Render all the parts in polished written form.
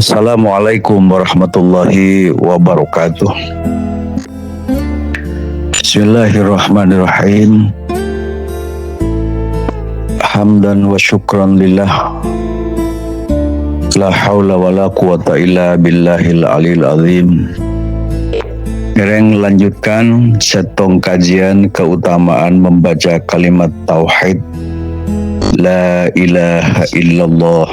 Assalamualaikum warahmatullahi wabarakatuh. Bismillahirrahmanirrahim. Hamdan wa syukran lillah. La haula wa la quwata illa billahil alil azim. Ngereng lanjutkan setong kajian keutamaan membaca kalimat tauhid La ilaha illallah.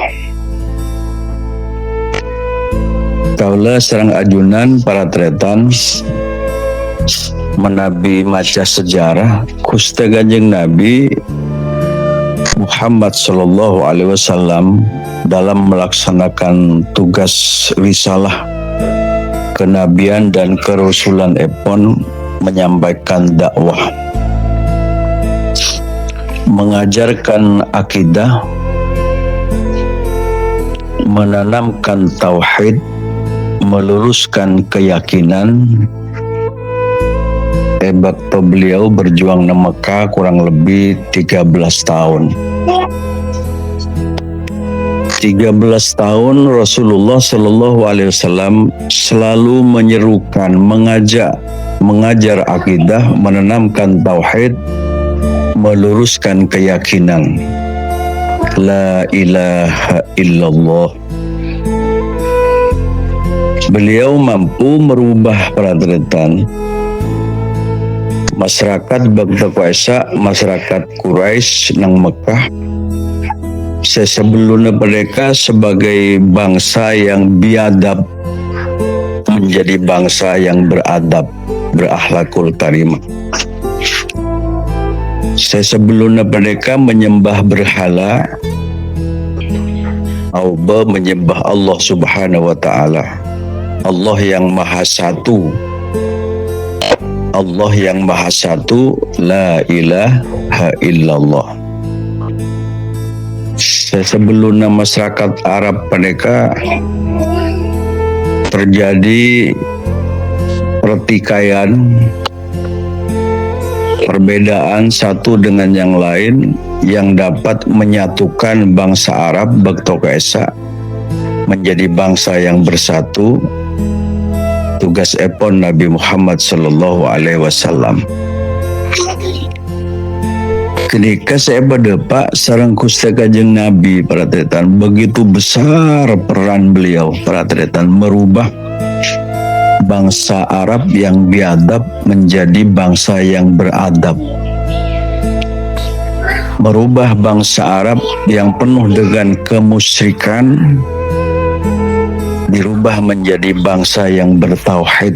Kaula serang ajunan para tretan menabi maca sejarah Gusti Kanjeng Nabi Muhammad sallallahu alaihi wasallam dalam melaksanakan tugas risalah kenabian dan kerasulan epon menyampaikan dakwah, mengajarkan akidah, menanamkan tauhid, meluruskan keyakinan. Bakto beliau berjuang di Mekah kurang lebih 13 tahun. 13 tahun Rasulullah Shallallahu Alaihi Wasallam selalu menyerukan, mengajar akidah, menanamkan tauhid, meluruskan keyakinan. La ilaha illallah. Beliau mampu merubah peradaban masyarakat Baghdad Qaisa, masyarakat Quraisy nang Mekah sebelumnya mereka sebagai bangsa yang biadab menjadi bangsa yang beradab, berakhlakul karimah. Sebelumnya mereka menyembah berhala atau menyembah Allah Subhanahu wa taala. Allah yang Maha Satu. Allah yang Maha Satu, la ilaha illallah. Sebelumnya masyarakat Arab mereka terjadi pertikaian, perbedaan satu dengan yang lain yang dapat menyatukan bangsa Arab Baghdad Qaisa menjadi bangsa yang bersatu. Tugas epon Nabi Muhammad sallallahu alaihi wasallam. Ketika saya berdepak sareng Gusti Kanjeng Nabi para tretan, begitu besar peran beliau para tretan merubah bangsa Arab yang biadab menjadi bangsa yang beradab. Merubah bangsa Arab yang penuh dengan kemusyrikan dirubah menjadi bangsa yang bertauhid,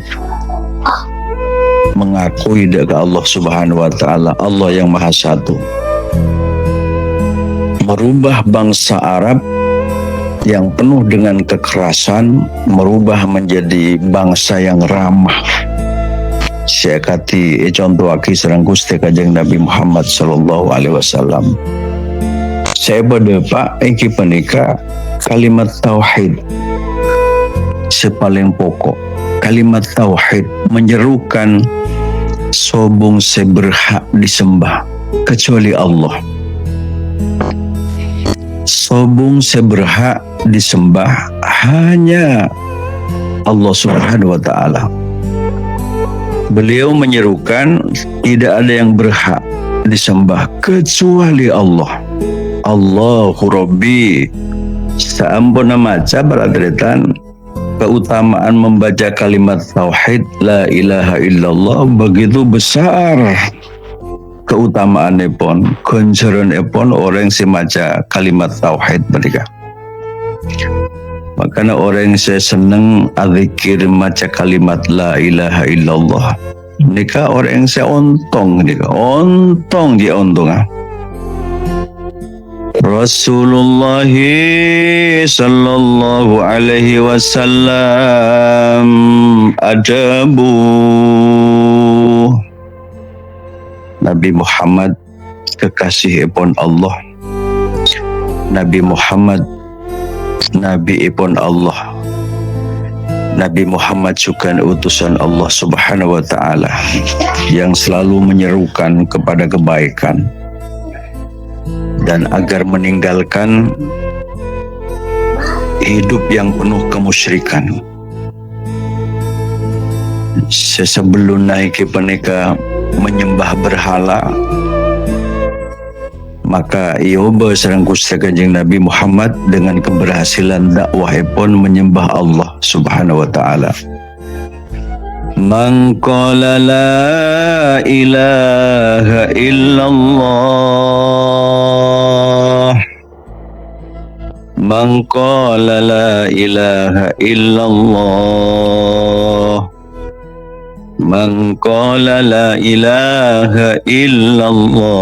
mengakui dengan Allah Subhanahu wa taala, Allah yang Maha Satu. Merubah bangsa Arab yang penuh dengan kekerasan, merubah menjadi bangsa yang ramah. Saya kati contoh aki serang Gusti Kanjeng Nabi Muhammad sallallahu alaihi wasallam. Saya berdepak iki penika kalimat tauhid sepaling pokok. Kalimat tauhid menyerukan sobung seberhak disembah kecuali Allah. Sobung seberhak disembah hanya Allah Subhanahu wa taala. Beliau menyerukan tidak ada yang berhak disembah kecuali Allah. Allahu Rabbi. Saampuna maca baladretan keutamaan membaca kalimat tauhid la ilaha illallah begitu besar keutamaan epon, konseran epon orang si maca kalimat tauhid mereka. Makanya orang saya seneng adzikir maca kalimat la ilaha illallah. Nika orang saya ontong nika, ontong dia ontong ah. Rasulullah sallallahu alaihi wasallam ajabu. Nabi Muhammad kekasih ipun Allah. Nabi Muhammad Nabi ipun Allah. Nabi Muhammad juga utusan Allah Subhanahu wa taala yang selalu menyerukan kepada kebaikan dan agar meninggalkan hidup yang penuh kemusyrikan. Sebelum naik ke peneka menyembah berhala, maka Ioba sareng Gusti Kanjeng Nabi Muhammad dengan keberhasilan dakwah pun menyembah Allah Subhanahu wa taala. Man qala la ilaha illallah, man qala la ilaha illallah, man qala la ilaha illallah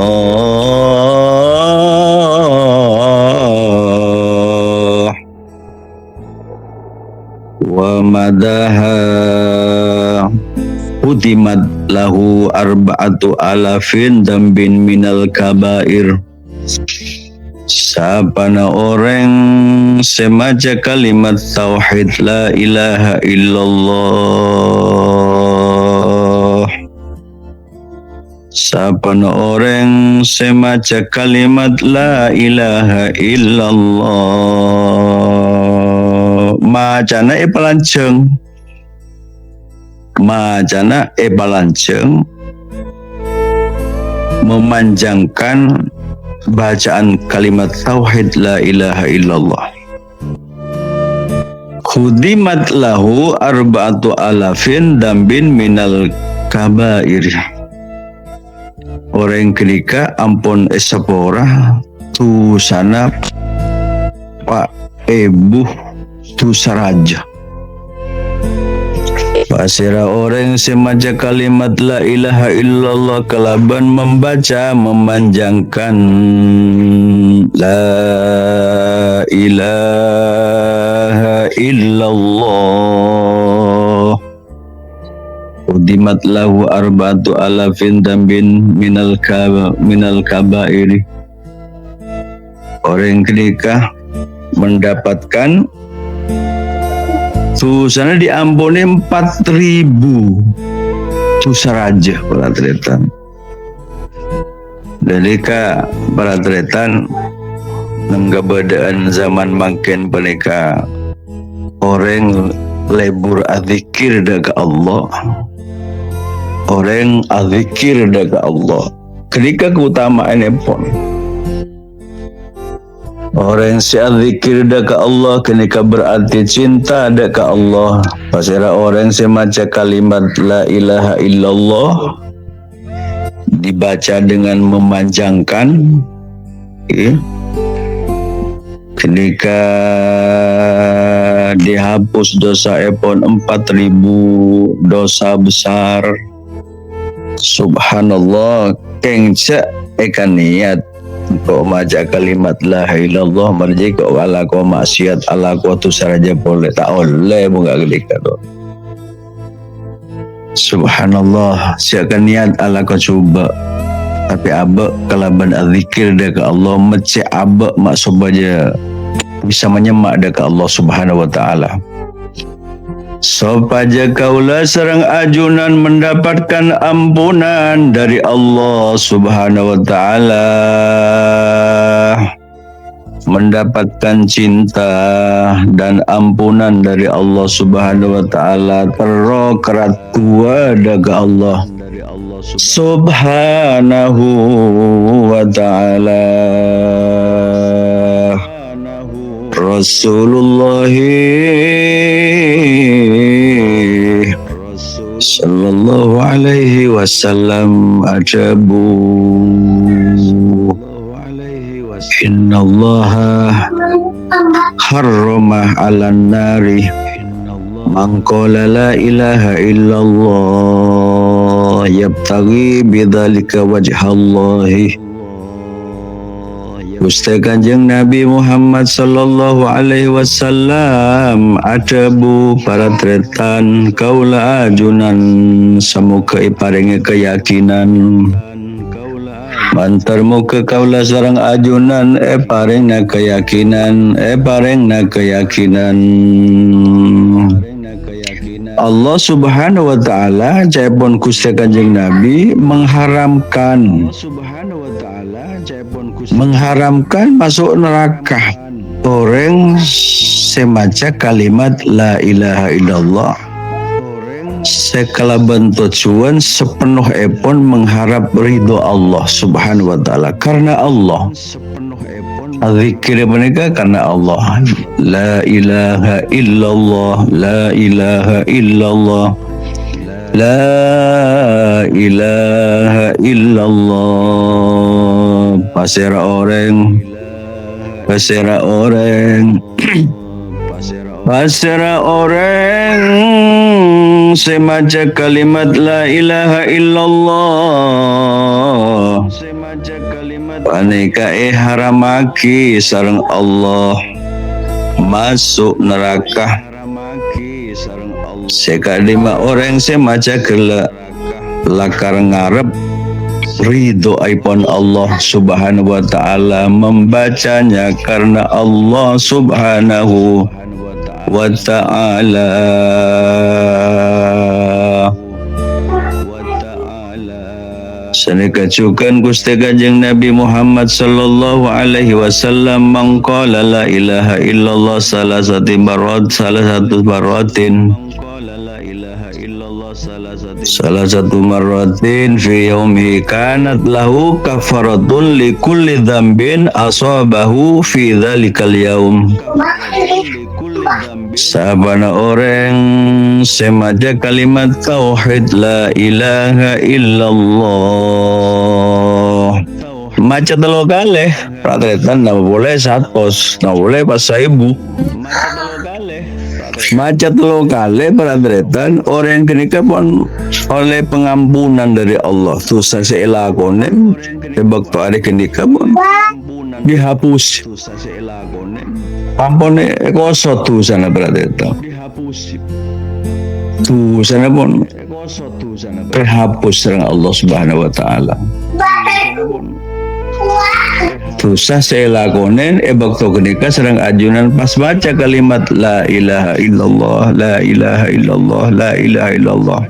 wa madaha utimat lahu arba'atu alafin dambin minal kabair. Sapana orang semaja kalimat tauhid la ilaha illallah, sapana orang semaja kalimat la ilaha illallah, macana palanceng, macana palanceng memanjangkan bacaan kalimat tauhid la ilaha illallah. Khudimat lahu arba'atu alafin dambin minal kabair. Orang ketika ampun esapora tu sana pak ebuh tu saraja. Pasira orang semaja kalimat la ilaha illallah kelaban membaca memanjangkan la ilaha illallah. Udimat lahu arba'atu alafin dambin minal kabairi. Orang ketika mendapatkan sana diampuni 4.000 dosa raja para tretan. Dalika para tretan nenggabadaan zaman makin peneka orang lebur adzikir daga Allah, orang adzikir daga Allah. Ketika keutamaan pun orang si adzikir daga Allah kenika berarti cinta daga Allah. Pasira orang si maca kalimat la ilaha illallah dibaca dengan memanjangkan, kenika dihapus dosa epon 4.000 dosa besar. Subhanallah, kengca ekan niat kau maca kalimat la ilaha illallah marji kau ala kau maksiat ala kau tu saraja boleh tak oleh bunga gelika tu. Subhanallah, siakan niat ala kau coba tapi abak kalaban adzikir daga Allah mece abak maksud aja bisa menyemak daga Allah Subhanahu wa taala. Sopaja kaulah sareng ajunan mendapatkan ampunan dari Allah Subhanahu wa taala, mendapatkan cinta dan ampunan dari Allah Subhanahu wa taala, tero keratua daga Allah Subhanahu wa taala. Rasulullah sallallahu alaihi wasallam ajabu, innallaha harrama 'alan nari man qala la ilaha illallah yabtaghi bidzalika wajhallahi. Gusti Kanjeng Nabi Muhammad sallallahu alaihi wasallam ajabu para tretan kaula ajunan semoga iparinge keyakinan mantar muka kaula sareng ajunan parengna keyakinan parengna keyakinan. Allah Subhanahu wa taala jaipun Gusti Kanjeng Nabi mengharamkan masuk neraka orang semaca kalimat la ilaha illallah sekalaban tujuan sepenuh epon mengharap ridho Allah subhanahu wa ta'ala karena Allah. Zikir mereka karena Allah. La ilaha illallah, la ilaha illallah, la ilaha illallah. Pasera orang, pasera orang, pasera orang semaca kalimat la ilaha illallah. Aneka haramaki sareng Allah masuk neraka. Sekadima orang semaca kela lakar ngarep ridho aipon Allah subhanahu wa ta'ala membacanya karena Allah subhanahu wa ta'ala. Sanikacukan Gusti Kanjeng Nabi Muhammad sallallahu alaihi wasallam mangqala la ilaha illallah salah satu maratin fi yaumi kanat lahu kafaratun li kulli dzambin asabahu fi dzalikal yaum. Sabana orang semaja kalimat tauhid la ilaha illallah maca telu kali pratretan na boleh satos na boleh pas ibu maca telu kali pratretan orang kenika pun oleh pengampunan dari Allah dosa seelakone sebab tu ada kenika pun dihapus ampone koso tu sana berada tu sana pun terhapus dengan Allah subhanahu wa ta'ala. Dosa saya lakonen bakto kenika serang ajunan pas baca kalimat la ilaha illallah, la ilaha illallah, la ilaha illallah.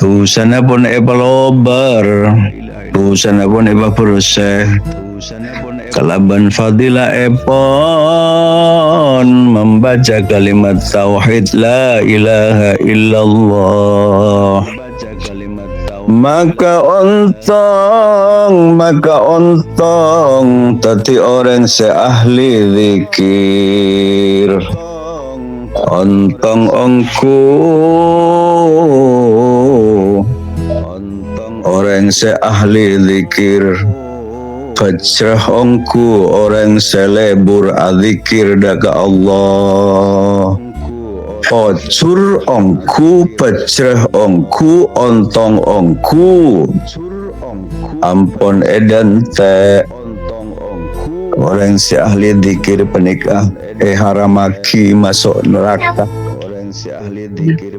Dosana pun pelobar, dosana pun berusah. Kalaban fadilah epon membaca kalimat tauhid la ilaha illallah maka ontong tati orang seahli zikir ontong ongku orang seahli zikir pecrah ongku orang selebur adzikir daga Allah pocur ongku pecrah ongku ontong ongku ampon edan te orang si ahli dzikir penikah haramaki masuk neraka orang si ahli dzikir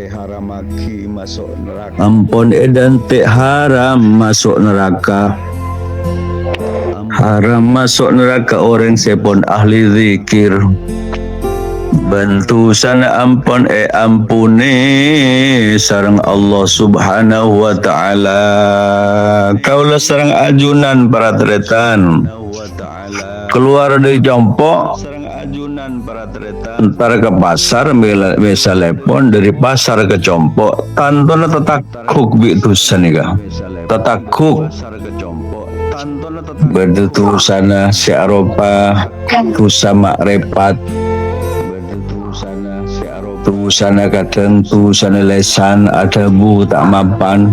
haramaki masuk neraka ampon edan te haram masuk neraka. Haram masuk neraka orang sepon ahli zikir. Bantu sana ampun ampuni sareng Allah subhanahu wa ta'ala. Kaulah sareng ajunan para tretan. Keluar dari jompo antara ke pasar misalnya pun dari pasar ke jompo tantona tetakuk bitusan nika tetakuk berdutu sana si Eropa tusa makrepat tu sana kadang tu sana lesan ada bu tak mapan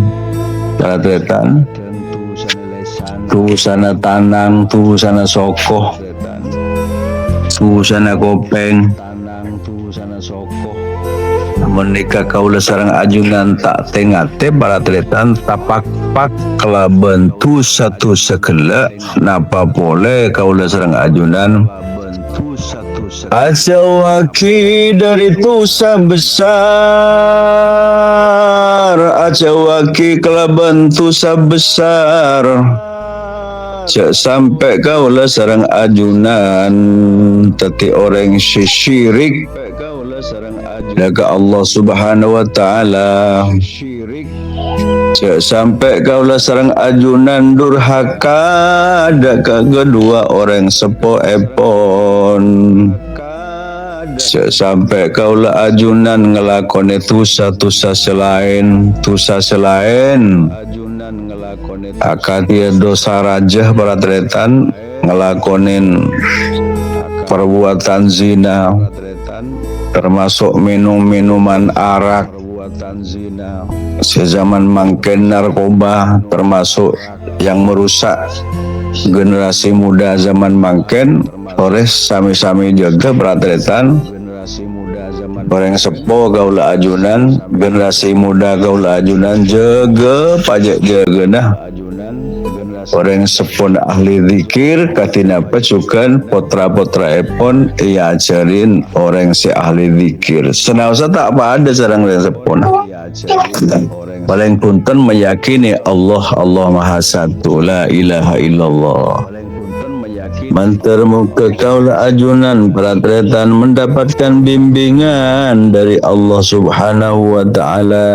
tetan tu sana tanang tu sana sokoh tu sana kopeng menikah kaulah sarang ajunan tak tengate para tretan tapak pak kelaban tu satu sekela napa boleh kaulah sarang ajunan acawaki dari tusa besar acawaki kelaban tusa besar cak sampai kaulah sarang ajunan teti orang syirik daga Allah subhanahu wa ta'ala cak sampai kaulah sarang ajunan durhaka daga kedua orang sepo epon lakon sampai kaula ajunan ngelakoni tusa selain akati dosa raja paratretan ngelakonin perbuatan zina termasuk minuman arak sezaman mangken narkoba termasuk yang merusak generasi muda zaman mangken oleh sami-sami jaga paratretan orang sepo gaula ajunan generasi muda gaula ajunan jaga pajak jaga nah orang sepon ahli zikir katina pecukan potra-potra epon ia ajarin orang si ahli zikir senausa tak apa ada sarang orang sepon paling punten meyakini Allah Maha Satu la ilaha illallah mantar muka kaula ajunan paratretan mendapatkan bimbingan dari Allah Subhanahu wa ta'ala.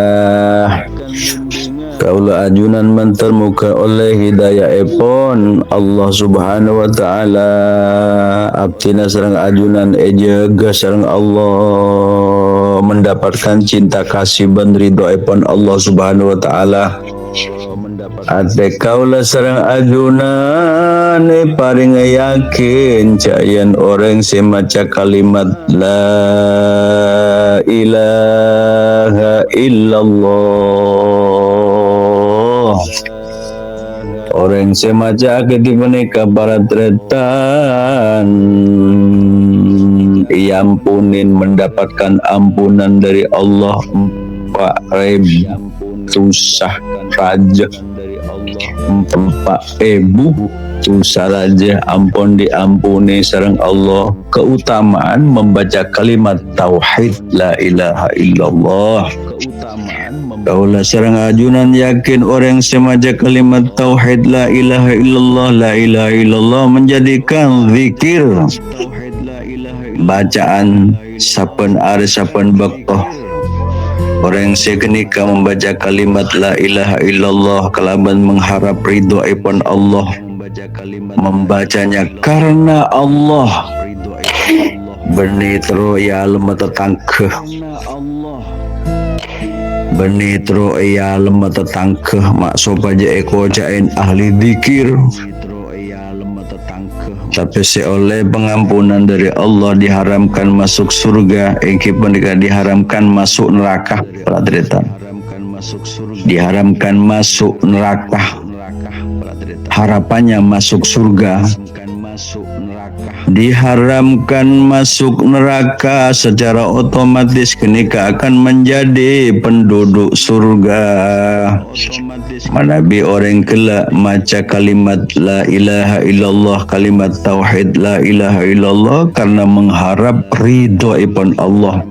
Kaula ajunan mantar muka oleh hidayah epon Allah Subhanahu wa ta'ala. Abtina sareng ajunan ejaga sareng Allah mendapatkan cinta kasih dan ridho epon Allah Subhanahu wa ta'ala. Ate kaula sareng ajunan paring yakin cayan orang semaca kalimat la ilaha illallah orang semaca ketimenika paratretan iampunin mendapatkan ampunan dari Allah 4.000 susah raja 4.000 susah raja ampun diampuni sareng Allah. Keutamaan membaca kalimat tauhid la ilaha illallah. Kaula sareng ajunan yakin orang semaja kalimat tauhid la ilaha illallah menjadikan zikir bacaan saben ari saben bektoh. Orang sekenika membaca kalimat la ilaha illallah kalaban mengharap ridho ipun Allah, membacanya karena Allah benitro ya lemah tetangkeh benitro ya lemah tetangkeh maksud aja eko jain ahli dzikir tapi seoleh pengampunan dari Allah diharamkan masuk surga, engkipun diharamkan masuk neraka. Diharamkan masuk neraka. Harapannya masuk surga. Diharamkan masuk neraka secara otomatis kenika akan menjadi penduduk surga. Manabi orang kelak maca kalimat la ilaha illallah, kalimat tauhid la ilaha illallah karena mengharap ridho ipun Allah,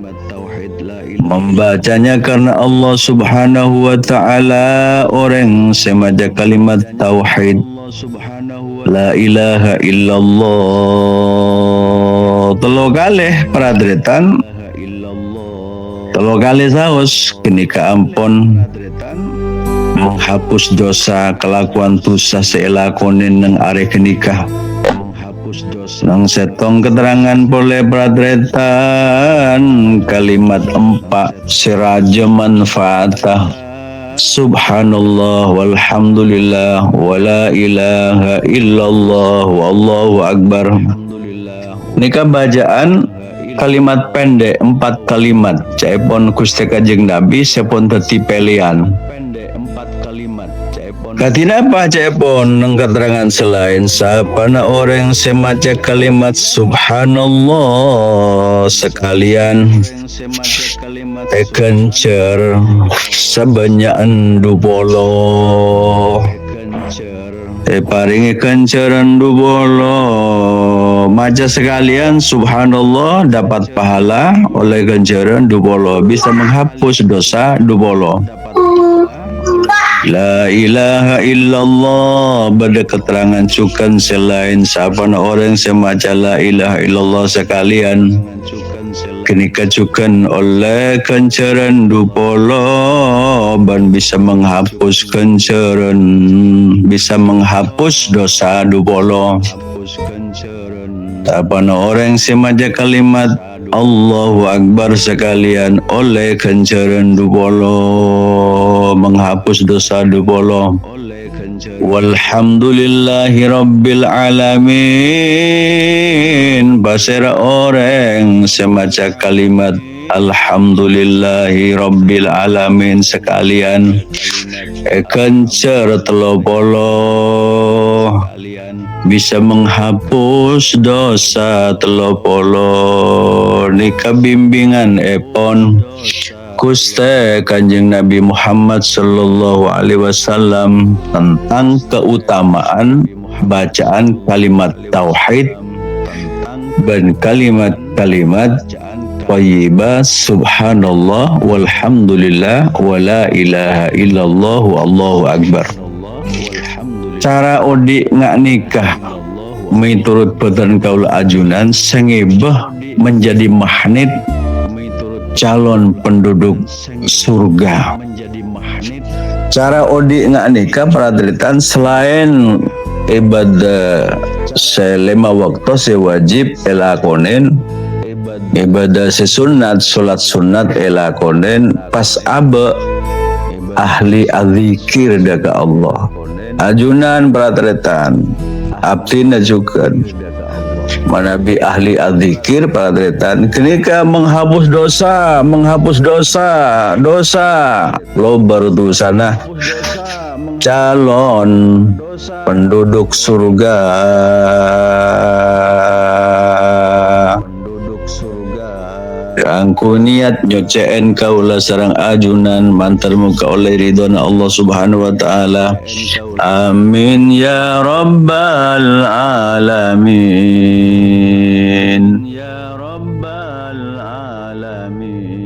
membacanya karena Allah Subhanahu wa ta'ala. Orang semaja kalimat tauhid la ilaha illallah telo kalih pradretan telo kalih saos kenika ampun menghapus dosa kelakuan dosa seelakonin nang are kenika nang setong keterangan boleh pradretan kalimat 4 siraja manfaatah subhanallah walhamdulillah wala ilaha illallah wallahu akbar. Nika bacaan kalimat pendek 4 kalimat caipun Gusti Kanjeng Nabi sepun teti pelian katina apa caipun nang keterangan selain sapana orang semaca kalimat subhanallah sekalian kencer sebanyak 20 paringi kenceran 20 maca sekalian subhanallah dapat pahala oleh kenceran 20 bisa menghapus dosa 20. La ilaha illallah pada keterangan cukan selain sapana orang semaca la ilaha illallah sekalian kenika cukan oleh kenceran 20 dan bisa menghapus kenceran bisa menghapus dosa 20. Apana orang semaja kalimat Allahu Akbar sekalian oleh kencaran dupolo menghapus dosa dupolo. Walhamdulillahi Rabbil Alamin. Basera orang semaja kalimat Alhamdulillahi Rabbil Alamin sekalian kencer telopolo bisa menghapus dosa telopolo nikah bimbingan epon Guste Kanjeng Nabi Muhammad sallallahu alaihi wasallam tentang keutamaan bacaan kalimat tauhid dan kalimat-kalimat thayyibah subhanallah walhamdulillah wala ilaha illallah wallahu akbar. Cara odi ngak nikah miturut badan kaul ajunan sengibah menjadi magnet calon penduduk surga. Cara odi ngak nikah pradritan selain ibadah selama waktu sewajib elakonen ibadah sesunat salat sunat elakonen pas abe ahli adzikir daga Allah ajunan pradritan abdi najukan manabi ahli adzikir pradritan kenika menghapus dosa lo baru sana calon penduduk surga. Angku niat nyoceen kaula sareng ajunan mantar muka oleh ridwan Allah subhanahu wa ta'ala. Amin ya rabbal alamin. Ya rabbal alamin.